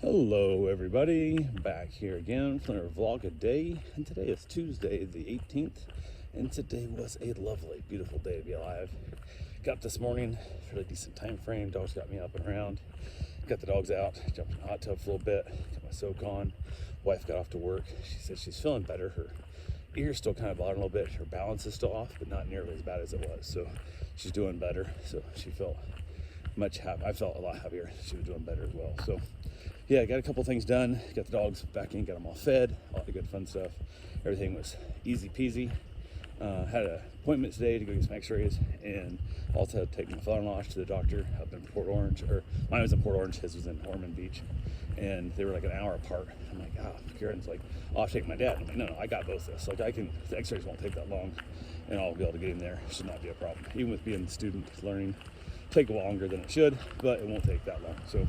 Hello everybody, back here again for another vlog a day, and today is Tuesday the 18th, and today was a lovely, beautiful day to be alive. Got up this morning, fairly decent time frame, dogs got me up and around, got the dogs out, jumped in the hot tub for a little bit, got my soak on, wife got off to work, she said she's feeling better, her ear's still kind of bothering a little bit, her balance is still off, but not nearly as bad as it was, so she's doing better, so she felt much happier. I felt a lot happier, she was doing better as well, so yeah, got a couple things done, got the dogs back in, got them all fed, all the good fun stuff. Everything was easy peasy. Had an appointment today to go get some x-rays, and also had to take my father-in-law to the doctor up in Port Orange, or mine was in Port Orange, his was in Ormond Beach, and they were like an hour apart. I'm like, Karen's like, I'll have to take my dad. I'm like, no, I got both this. Like, the x-rays won't take that long, and I'll be able to get him there. It should not be a problem. Even with being a student learning, take longer than it should, but it won't take that long. So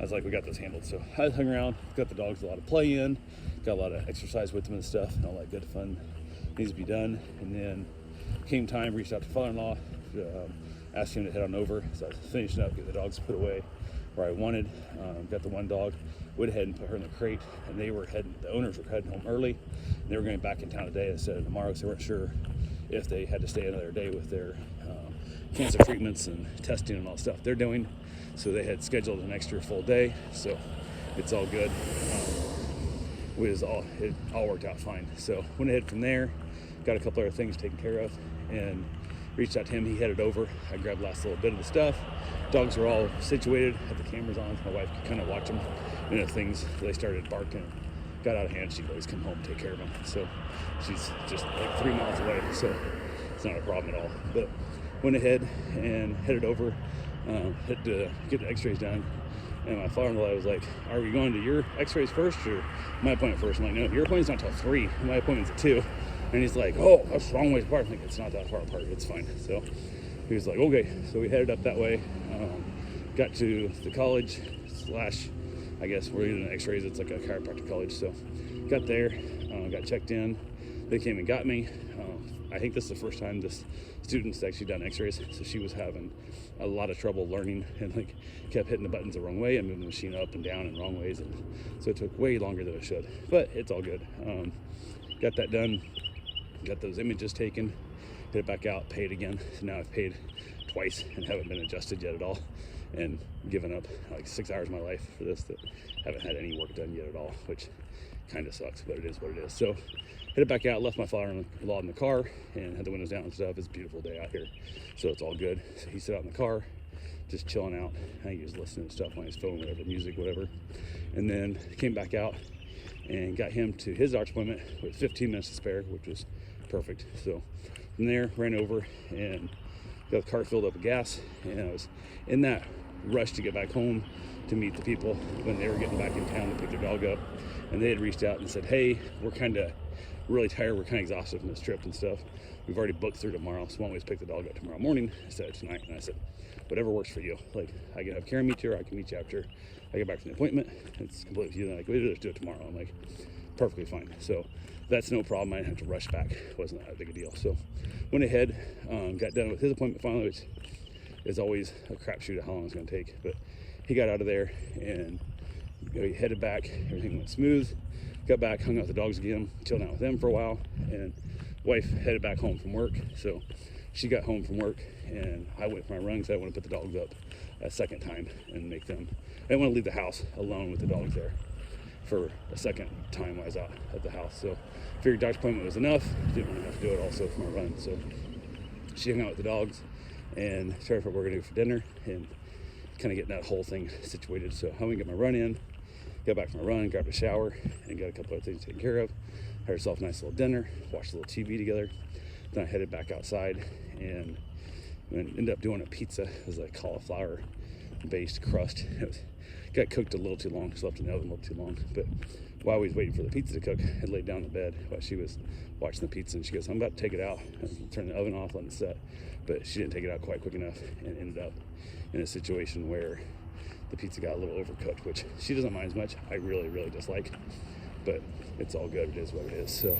I was like, we got this handled. So I hung around, got the dogs a lot of play in, got a lot of exercise with them and stuff, and all that good fun needs to be done. And then came time, reached out to father-in-law, asked him to head on over. So I was finishing up, get the dogs put away where I wanted. Got the one dog, went ahead and put her in the crate, and the owners were heading home early. And they were going back in town today instead of tomorrow, so they weren't sure if they had to stay another day with their cancer treatments and testing and all the stuff they're doing. So they had scheduled an extra full day, so it's all good. It all worked out fine. So went ahead from there, got a couple other things taken care of, and reached out to him. He headed over. I grabbed the last little bit of the stuff. Dogs were all situated, had the cameras on, so my wife could kind of watch them. And if they started barking, got out of hand, she'd always come home and take care of them. So she's just like 3 miles away, so it's not a problem at all. But went ahead and headed over, had to get the x-rays done. And my father-in-law was like, are we going to your x-rays first or my appointment first? I'm like, no, your appointment's not till 3. My appointment's at 2. And he's like, oh, that's the wrong way apart. I'm like, it's not that far apart. It's fine. So he was like, okay. So we headed up that way. Got to the college / I guess we're doing x-rays. It's like a chiropractic college. So got there, got checked in. They came and got me. I think this is the first time this student's actually done x-rays, so she was having a lot of trouble learning and like kept hitting the buttons the wrong way and moving the machine up and down in wrong ways, and so it took way longer than it should, but it's all good. Got that done, got those images taken, hit it back out, paid again. So now I've paid twice and haven't been adjusted yet at all, and given up like 6 hours of my life for this that haven't had any work done yet at all, which kind of sucks, but it is what it is. So hit it back out, left my father-in-law in the car and had the windows down and stuff. It's a beautiful day out here, so it's all good. So he sat out in the car, just chilling out. I think he was listening to stuff on his phone, whatever, music, whatever. And then came back out and got him to his doctor's appointment with 15 minutes to spare, which was perfect. So from there, ran over and got the car filled up with gas, and I was in that rush to get back home to meet the people when they were getting back in town to pick their dog up. And they had reached out and said, hey, we're kind of really tired, we're kind of exhausted from this trip and stuff. We've already booked through tomorrow, so why don't we just pick the dog up tomorrow morning instead of tonight? And I said, whatever works for you. Like, I can have Karen meet you, or I can meet you after I get back from the appointment. It's completely up to you. They're like, we'll just do it tomorrow. I'm like, perfectly fine. So that's no problem. I didn't have to rush back. It wasn't that big a deal. So went ahead, got done with his appointment finally, which is always a crapshoot of how long it's going to take. But he got out of there and he headed back. Everything went smooth. Got back, hung out with the dogs again, chilled out with them for a while, and wife headed back home from work. So she got home from work, and I went for my run because I want to put the dogs up a second time and make them. I didn't want to leave the house alone with the dogs there for a second time while I was out at the house. So figured doctor's appointment was enough. Didn't want to have to do it also for my run. So she hung out with the dogs and started what we're gonna do for dinner and kind of getting that whole thing situated. So I went and get my run in. Got back from my run, grabbed a shower, and got a couple other things taken care of. Had herself a nice little dinner, watched a little TV together. Then I headed back outside and ended up doing a pizza. It was like cauliflower-based crust. Got cooked a little too long, just left in the oven a little too long. But while we was waiting for the pizza to cook, I laid down in bed while she was watching the pizza, and she goes, I'm about to take it out. Turn the oven off, let it set. But she didn't take it out quite quick enough and ended up in a situation where the pizza got a little overcooked, which she doesn't mind as much. I really, really dislike, but it's all good. It is what it is. So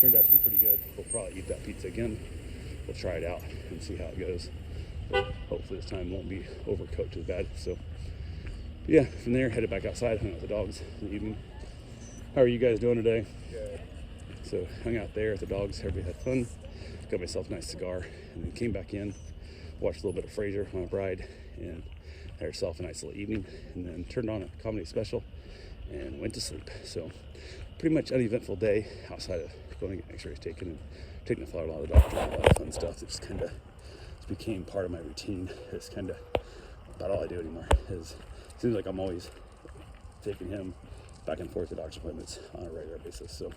turned out to be pretty good. We'll probably eat that pizza again. We'll try it out and see how it goes. But hopefully this time won't be overcooked as bad. So But yeah, from there, headed back outside, hung out with the dogs in the evening. How are you guys doing today? Good. So hung out there with the dogs, everybody had fun. Got myself a nice cigar, and then came back in, watched a little bit of Frasier, my bride, and had herself a nice little evening, and then turned on a comedy special and went to sleep. So pretty much uneventful day outside of going to get x-rays taken and taking the flower out of the doctor and a lot of fun stuff that just kind of became part of my routine. It's kind of about all I do anymore. It seems like I'm always taking him back and forth to doctor's appointments on a regular basis. So,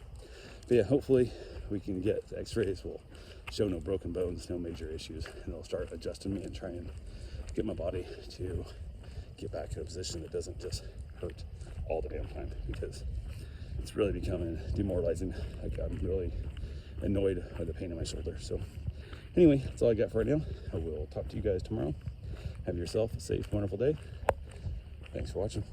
but yeah, hopefully we can get the x-rays will show no broken bones, no major issues, and it'll start adjusting me and try and get my body to get back to a position that doesn't just hurt all the damn time, because it's really becoming demoralizing. Like, I'm really annoyed by the pain in my shoulder. So anyway, that's all I got for right now. I will talk to you guys tomorrow. Have yourself a safe, wonderful day. Thanks for watching.